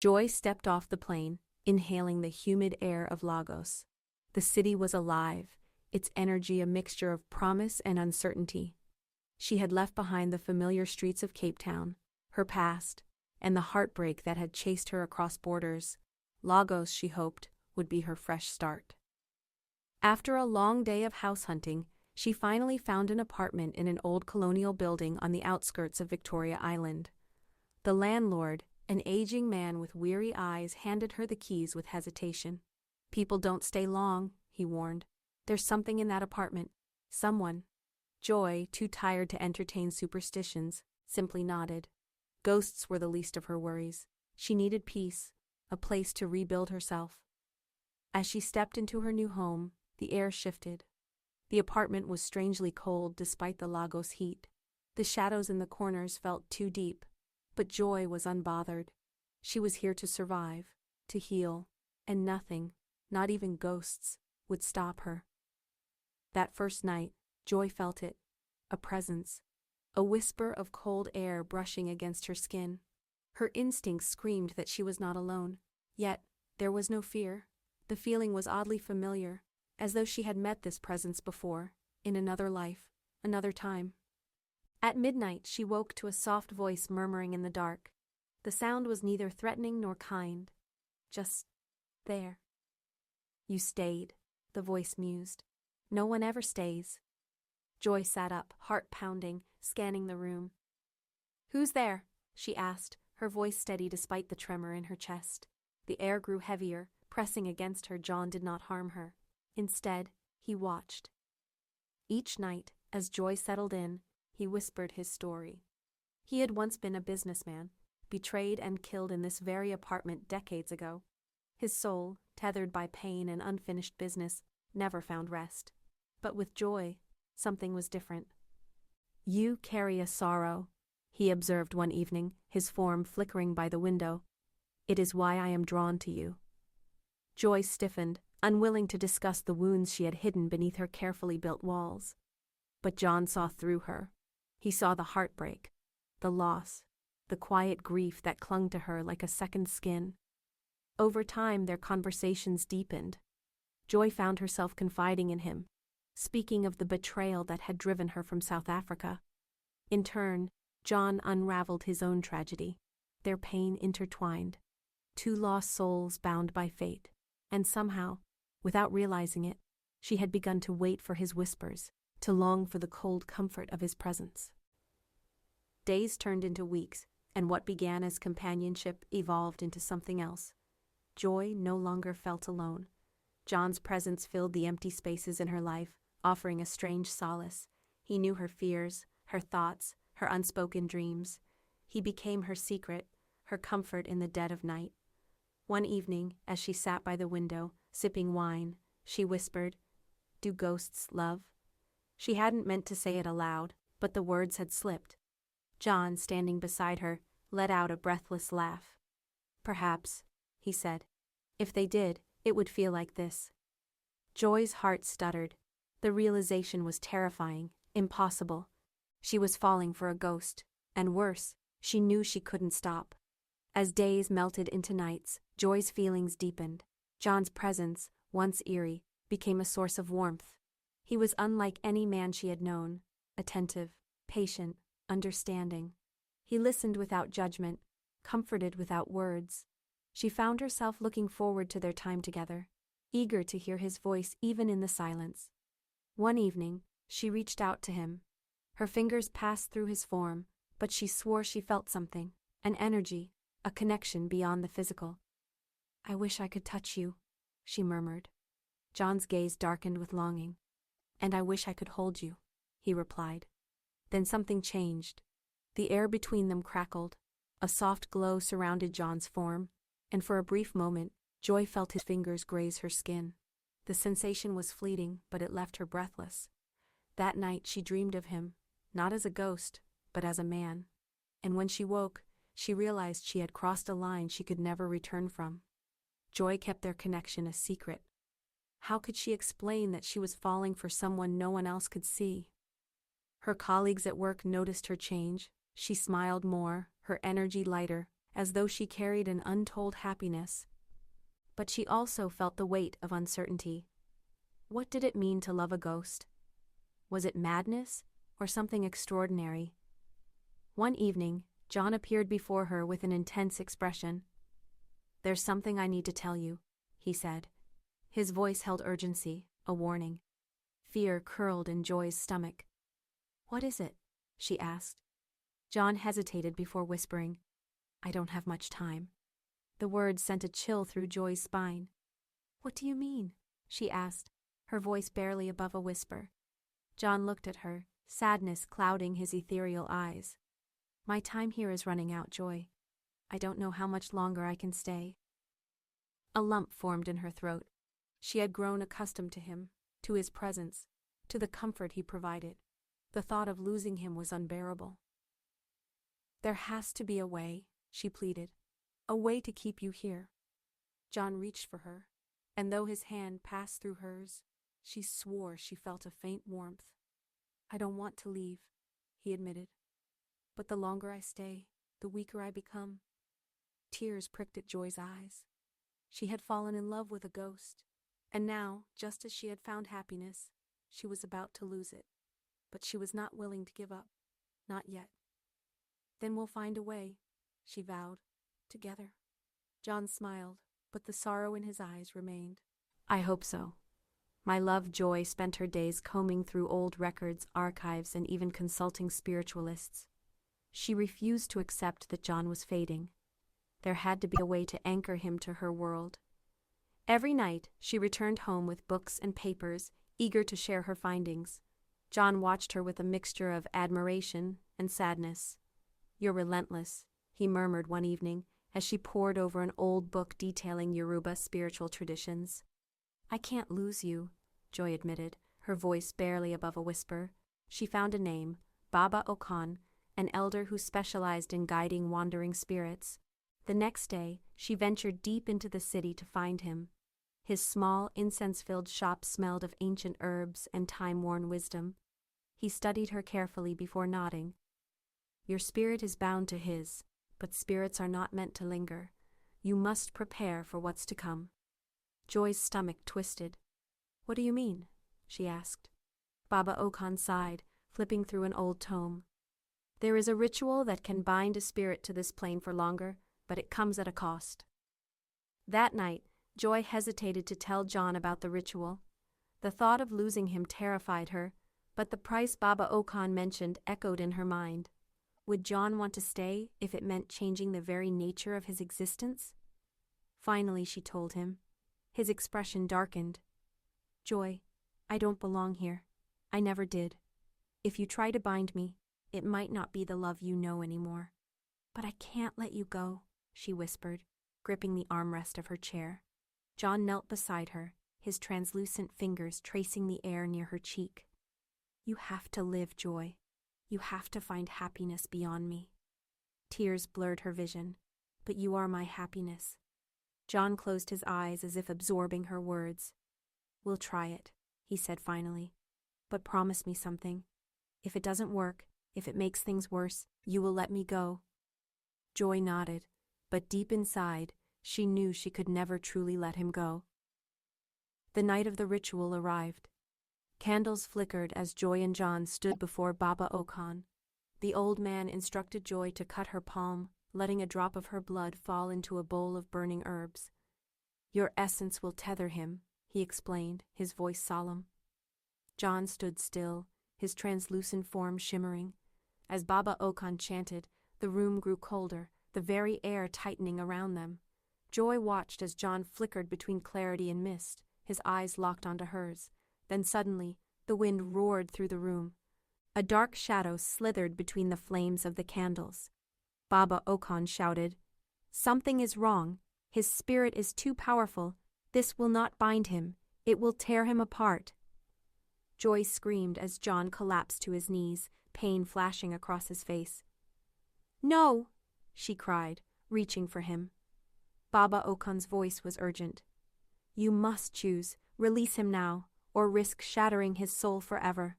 Joy stepped off the plane, inhaling the humid air of Lagos. The city was alive, its energy a mixture of promise and uncertainty. She had left behind the familiar streets of Cape Town, her past, and the heartbreak that had chased her across borders. Lagos, she hoped, would be her fresh start. After a long day of house hunting, she finally found an apartment in an old colonial building on the outskirts of Victoria Island. The landlord, an aging man with weary eyes, handed her the keys with hesitation. "People don't stay long," he warned. "There's something in that apartment. Someone." Joy, too tired to entertain superstitions, simply nodded. Ghosts were the least of her worries. She needed peace, a place to rebuild herself. As she stepped into her new home, the air shifted. The apartment was strangely cold despite the Lagos heat. The shadows in the corners felt too deep, but Joy was unbothered. She was here to survive, to heal, and nothing, not even ghosts, would stop her. That first night, Joy felt it, a presence, a whisper of cold air brushing against her skin. Her instincts screamed that she was not alone, yet there was no fear. The feeling was oddly familiar, as though she had met this presence before, in another life, another time. At midnight, she woke to a soft voice murmuring in the dark. The sound was neither threatening nor kind, just there. "You stayed," the voice mused. "No one ever stays." Joy sat up, heart pounding, scanning the room. "Who's there?" she asked, her voice steady despite the tremor in her chest. The air grew heavier, pressing against her. John did not harm her. Instead, he watched. Each night, as Joy settled in, he whispered his story. He had once been a businessman, betrayed and killed in this very apartment decades ago. His soul, tethered by pain and unfinished business, never found rest. But with Joy, something was different. "You carry a sorrow," he observed one evening, his form flickering by the window. "It is why I am drawn to you." Joy stiffened, unwilling to discuss the wounds she had hidden beneath her carefully built walls. But John saw through her. He saw the heartbreak, the loss, the quiet grief that clung to her like a second skin. Over time, their conversations deepened. Joy found herself confiding in him, speaking of the betrayal that had driven her from South Africa. In turn, John unraveled his own tragedy, their pain intertwined, two lost souls bound by fate, and somehow, without realizing it, she had begun to wait for his whispers, to long for the cold comfort of his presence. Days turned into weeks, and what began as companionship evolved into something else. Joy no longer felt alone. John's presence filled the empty spaces in her life, offering a strange solace. He knew her fears, her thoughts, her unspoken dreams. He became her secret, her comfort in the dead of night. One evening, as she sat by the window, sipping wine, she whispered, "Do ghosts love?" She hadn't meant to say it aloud, but the words had slipped. John, standing beside her, let out a breathless laugh. "Perhaps," he said. "If they did, it would feel like this." Joy's heart stuttered. The realization was terrifying, impossible. She was falling for a ghost, and worse, she knew she couldn't stop. As days melted into nights, Joy's feelings deepened. John's presence, once eerie, became a source of warmth. He was unlike any man she had known, attentive, patient, understanding. He listened without judgment, comforted without words. She found herself looking forward to their time together, eager to hear his voice even in the silence. One evening, she reached out to him. Her fingers passed through his form, but she swore she felt something, an energy, a connection beyond the physical. "I wish I could touch you," she murmured. John's gaze darkened with longing. "And I wish I could hold you," he replied. Then something changed. The air between them crackled. A soft glow surrounded John's form, and for a brief moment, Joy felt his fingers graze her skin. The sensation was fleeting, but it left her breathless. That night she dreamed of him, not as a ghost, but as a man. And when she woke, she realized she had crossed a line she could never return from. Joy kept their connection a secret. How could she explain that she was falling for someone no one else could see? Her colleagues at work noticed her change. She smiled more, her energy lighter, as though she carried an untold happiness. But she also felt the weight of uncertainty. What did it mean to love a ghost? Was it madness or something extraordinary? One evening, John appeared before her with an intense expression. "There's something I need to tell you," he said. His voice held urgency, a warning. Fear curled in Joy's stomach. "What is it?" she asked. John hesitated before whispering, "I don't have much time." The words sent a chill through Joy's spine. "What do you mean?" she asked, her voice barely above a whisper. John looked at her, sadness clouding his ethereal eyes. "My time here is running out, Joy. I don't know how much longer I can stay." A lump formed in her throat. She had grown accustomed to him, to his presence, to the comfort he provided. The thought of losing him was unbearable. "There has to be a way," she pleaded. "A way to keep you here." John reached for her, and though his hand passed through hers, she swore she felt a faint warmth. "I don't want to leave," he admitted. "But the longer I stay, the weaker I become." Tears pricked at Joy's eyes. She had fallen in love with a ghost, and now, just as she had found happiness, she was about to lose it. But she was not willing to give up. Not yet. "Then we'll find a way," she vowed. "Together." John smiled, but the sorrow in his eyes remained. "I hope so." My love Joy spent her days combing through old records, archives, and even consulting spiritualists. She refused to accept that John was fading. There had to be a way to anchor him to her world. Every night, she returned home with books and papers, eager to share her findings. John watched her with a mixture of admiration and sadness. "You're relentless," he murmured one evening, as she pored over an old book detailing Yoruba spiritual traditions. "I can't lose you," Joy admitted, her voice barely above a whisper. She found a name, Baba Okan, an elder who specialized in guiding wandering spirits. The next day, she ventured deep into the city to find him. His small, incense-filled shop smelled of ancient herbs and time-worn wisdom. He studied her carefully before nodding. "Your spirit is bound to his, but spirits are not meant to linger. You must prepare for what's to come." Joy's stomach twisted. "What do you mean?" she asked. Baba Okan sighed, flipping through an old tome. "There is a ritual that can bind a spirit to this plane for longer, but it comes at a cost." That night, Joy hesitated to tell John about the ritual. The thought of losing him terrified her, but the price Baba Okan mentioned echoed in her mind. Would John want to stay if it meant changing the very nature of his existence? Finally, she told him. His expression darkened. "Joy, I don't belong here. I never did. If you try to bind me, it might not be the love you know anymore." "But I can't let you go," she whispered, gripping the armrest of her chair. John knelt beside her, his translucent fingers tracing the air near her cheek. "You have to live, Joy. You have to find happiness beyond me." Tears blurred her vision. "But you are my happiness." John closed his eyes as if absorbing her words. "We'll try it," he said finally. "But promise me something. If it doesn't work, if it makes things worse, you will let me go." Joy nodded, but deep inside, she knew she could never truly let him go. The night of the ritual arrived. Candles flickered as Joy and John stood before Baba Okan. The old man instructed Joy to cut her palm, letting a drop of her blood fall into a bowl of burning herbs. "Your essence will tether him," he explained, his voice solemn. John stood still, his translucent form shimmering. As Baba Okan chanted, the room grew colder, the very air tightening around them. Joy watched as John flickered between clarity and mist, his eyes locked onto hers. Then suddenly, the wind roared through the room. A dark shadow slithered between the flames of the candles. Baba Okan shouted, "Something is wrong. His spirit is too powerful. This will not bind him. It will tear him apart." Joy screamed as John collapsed to his knees, pain flashing across his face. "No!" she cried, reaching for him. Baba Okan's voice was urgent. "You must choose. Release him now, or risk shattering his soul forever."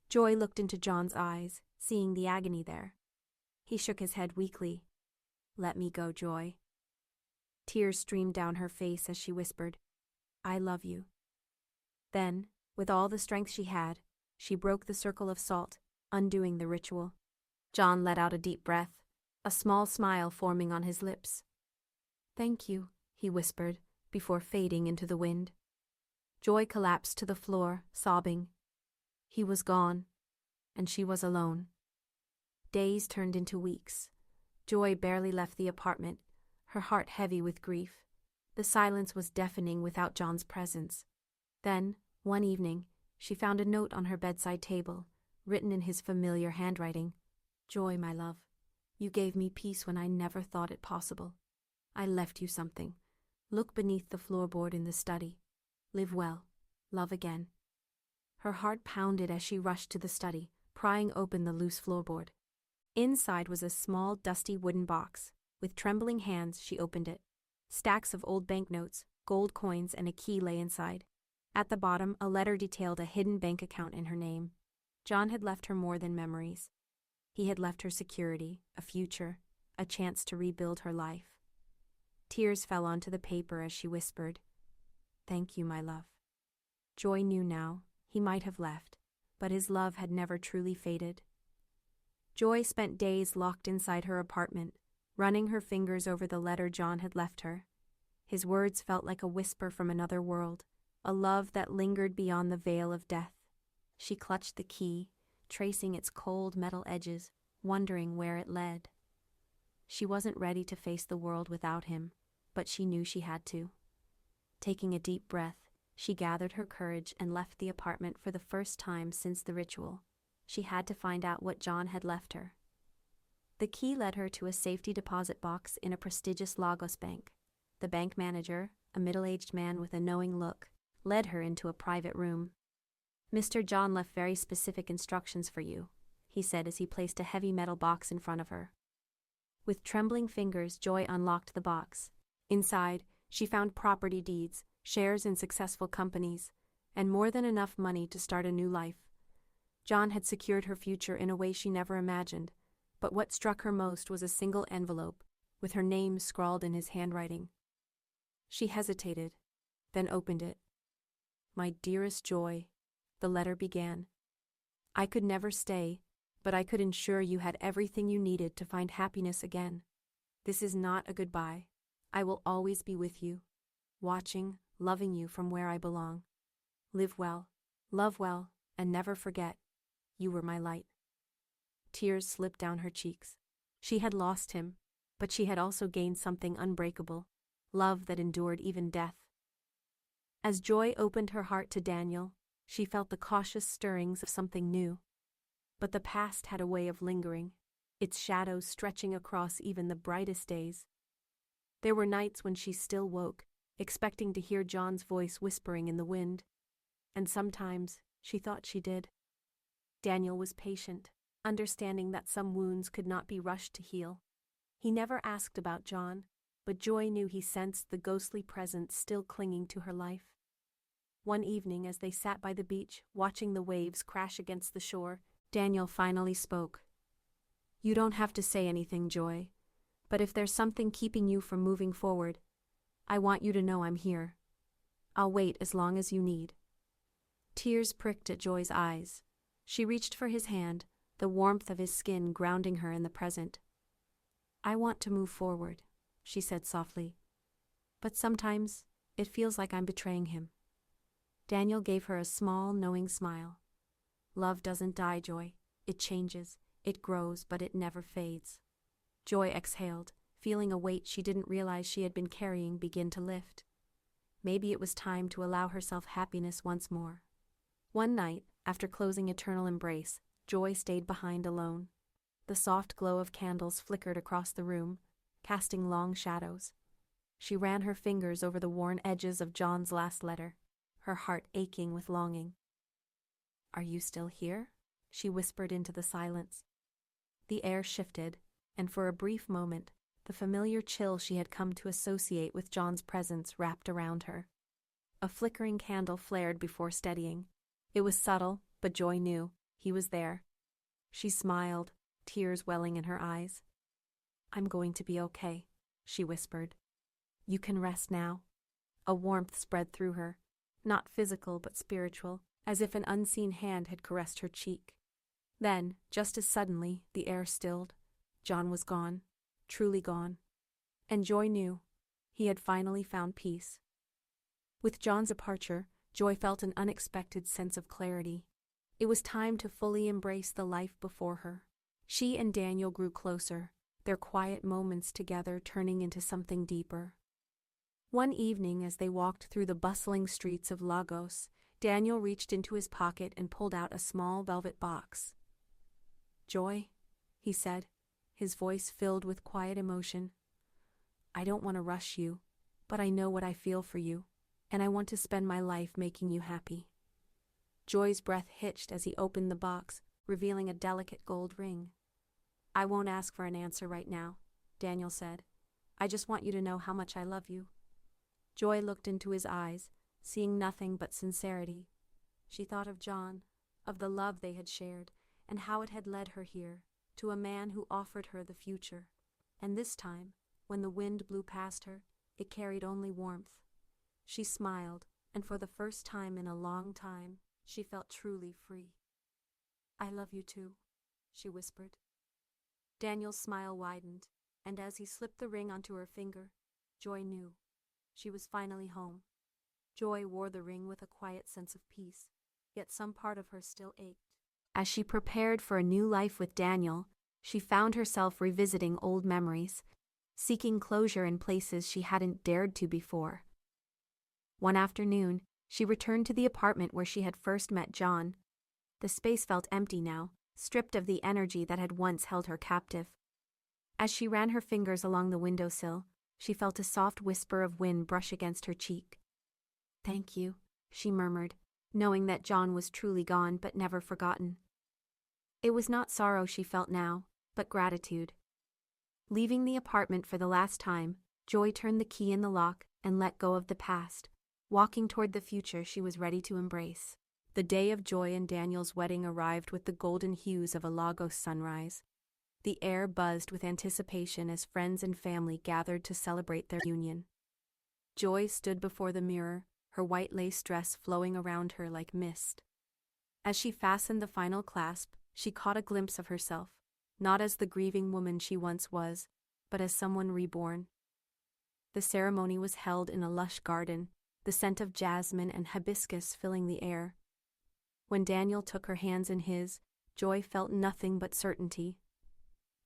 Joy looked into John's eyes, seeing the agony there. He shook his head weakly. Let me go, Joy. Tears streamed down her face as she whispered, I love you. Then, with all the strength she had, she broke the circle of salt, undoing the ritual. John let out a deep breath, a small smile forming on his lips. Thank you, he whispered, before fading into the wind. Joy collapsed to the floor, sobbing. He was gone, and she was alone. Days turned into weeks. Joy barely left the apartment, her heart heavy with grief. The silence was deafening without John's presence. Then, one evening, she found a note on her bedside table, written in his familiar handwriting. Joy, my love, you gave me peace when I never thought it possible. I left you something. Look beneath the floorboard in the study. Live well. Love again. Her heart pounded as she rushed to the study, prying open the loose floorboard. Inside was a small, dusty wooden box. With trembling hands, she opened it. Stacks of old banknotes, gold coins, and a key lay inside. At the bottom, a letter detailed a hidden bank account in her name. John had left her more than memories. He had left her security, a future, a chance to rebuild her life. Tears fell onto the paper as she whispered, Thank you, my love. Joy knew now, he might have left, but his love had never truly faded. Joy spent days locked inside her apartment, running her fingers over the letter John had left her. His words felt like a whisper from another world, a love that lingered beyond the veil of death. She clutched the key, tracing its cold metal edges, wondering where it led. She wasn't ready to face the world without him, but she knew she had to. Taking a deep breath, she gathered her courage and left the apartment for the first time since the ritual. She had to find out what John had left her. The key led her to a safety deposit box in a prestigious Lagos bank. The bank manager, a middle-aged man with a knowing look, led her into a private room. Mr. John left very specific instructions for you, he said as he placed a heavy metal box in front of her. With trembling fingers, Joy unlocked the box. Inside, she found property deeds, shares in successful companies, and more than enough money to start a new life. John had secured her future in a way she never imagined, but what struck her most was a single envelope, with her name scrawled in his handwriting. She hesitated, then opened it. My dearest Joy, the letter began. I could never stay, but I could ensure you had everything you needed to find happiness again. This is not a goodbye. I will always be with you, watching, loving you from where I belong. Live well, love well, and never forget, you were my light. Tears slipped down her cheeks. She had lost him, but she had also gained something unbreakable, love that endured even death. As Joy opened her heart to Daniel, she felt the cautious stirrings of something new. But the past had a way of lingering, its shadows stretching across even the brightest days. There were nights when she still woke, expecting to hear John's voice whispering in the wind, and sometimes she thought she did. Daniel was patient, understanding that some wounds could not be rushed to heal. He never asked about John, but Joy knew he sensed the ghostly presence still clinging to her life. One evening, as they sat by the beach, watching the waves crash against the shore, Daniel finally spoke. You don't have to say anything, Joy, but if there's something keeping you from moving forward, I want you to know I'm here. I'll wait as long as you need. Tears pricked at Joy's eyes. She reached for his hand, the warmth of his skin grounding her in the present. I want to move forward, she said softly, but sometimes it feels like I'm betraying him. Daniel gave her a small, knowing smile. Love doesn't die, Joy. It changes, it grows, but it never fades. Joy exhaled, feeling a weight she didn't realize she had been carrying begin to lift. Maybe it was time to allow herself happiness once more. One night, after closing eternal embrace, Joy stayed behind alone. The soft glow of candles flickered across the room, casting long shadows. She ran her fingers over the worn edges of John's last letter, her heart aching with longing. Are you still here? She whispered into the silence. The air shifted, and for a brief moment, the familiar chill she had come to associate with John's presence wrapped around her. A flickering candle flared before steadying. It was subtle, but Joy knew he was there. She smiled, tears welling in her eyes. I'm going to be okay, she whispered. You can rest now. A warmth spread through her, not physical but spiritual, as if an unseen hand had caressed her cheek. Then, just as suddenly, the air stilled. John was gone, truly gone. And Joy knew. He had finally found peace. With John's departure, Joy felt an unexpected sense of clarity. It was time to fully embrace the life before her. She and Daniel grew closer, their quiet moments together turning into something deeper. One evening, as they walked through the bustling streets of Lagos, Daniel reached into his pocket and pulled out a small velvet box. "Joy," he said, his voice filled with quiet emotion. "I don't want to rush you, but I know what I feel for you, and I want to spend my life making you happy." Joy's breath hitched as he opened the box, revealing a delicate gold ring. "I won't ask for an answer right now," Daniel said. "I just want you to know how much I love you." Joy looked into his eyes, seeing nothing but sincerity. She thought of John, of the love they had shared, and how it had led her here, to a man who offered her the future. And this time, when the wind blew past her, it carried only warmth. She smiled, and for the first time in a long time, she felt truly free. "I love you too," she whispered. Daniel's smile widened, and as he slipped the ring onto her finger, Joy knew. She was finally home. Joy wore the ring with a quiet sense of peace, yet some part of her still ached. As she prepared for a new life with Daniel, she found herself revisiting old memories, seeking closure in places she hadn't dared to before. One afternoon, she returned to the apartment where she had first met John. The space felt empty now, stripped of the energy that had once held her captive. As she ran her fingers along the windowsill, she felt a soft whisper of wind brush against her cheek. "Thank you," she murmured, knowing that John was truly gone but never forgotten. It was not sorrow she felt now, but gratitude. Leaving the apartment for the last time, Joy turned the key in the lock and let go of the past, walking toward the future she was ready to embrace. The day of Joy and Daniel's wedding arrived with the golden hues of a Lagos sunrise. The air buzzed with anticipation as friends and family gathered to celebrate their union. Joy stood before the mirror, her white lace dress flowing around her like mist. As she fastened the final clasp, she caught a glimpse of herself, not as the grieving woman she once was, but as someone reborn. The ceremony was held in a lush garden, the scent of jasmine and hibiscus filling the air. When Daniel took her hands in his, Joy felt nothing but certainty.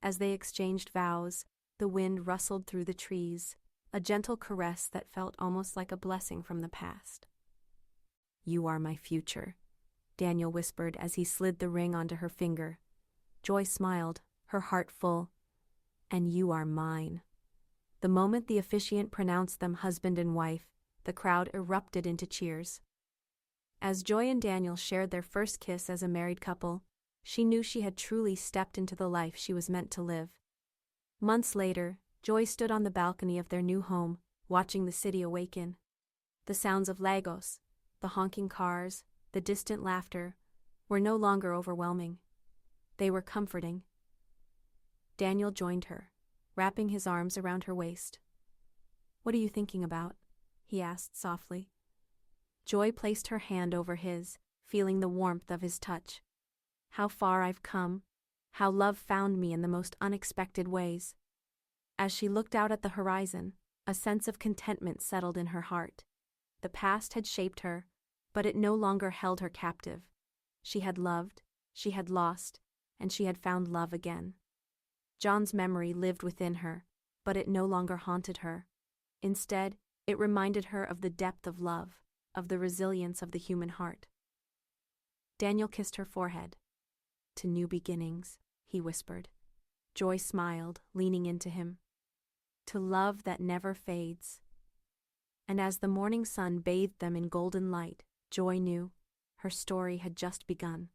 As they exchanged vows, the wind rustled through the trees, a gentle caress that felt almost like a blessing from the past. "You are my future," Daniel whispered as he slid the ring onto her finger. Joy smiled, her heart full. "And you are mine." The moment the officiant pronounced them husband and wife, the crowd erupted into cheers. As Joy and Daniel shared their first kiss as a married couple, she knew she had truly stepped into the life she was meant to live. Months later, Joy stood on the balcony of their new home, watching the city awaken. The sounds of Lagos, the honking cars, the distant laughter, were no longer overwhelming. They were comforting. Daniel joined her, wrapping his arms around her waist. "What are you thinking about?" he asked softly. Joy placed her hand over his, feeling the warmth of his touch. "How far I've come, how love found me in the most unexpected ways." As she looked out at the horizon, a sense of contentment settled in her heart. The past had shaped her, but it no longer held her captive. She had loved, she had lost, and she had found love again. John's memory lived within her, but it no longer haunted her. Instead, it reminded her of the depth of love, of the resilience of the human heart. Daniel kissed her forehead. "To new beginnings," he whispered. Joy smiled, leaning into him. "To love that never fades." And as the morning sun bathed them in golden light, Joy knew her story had just begun.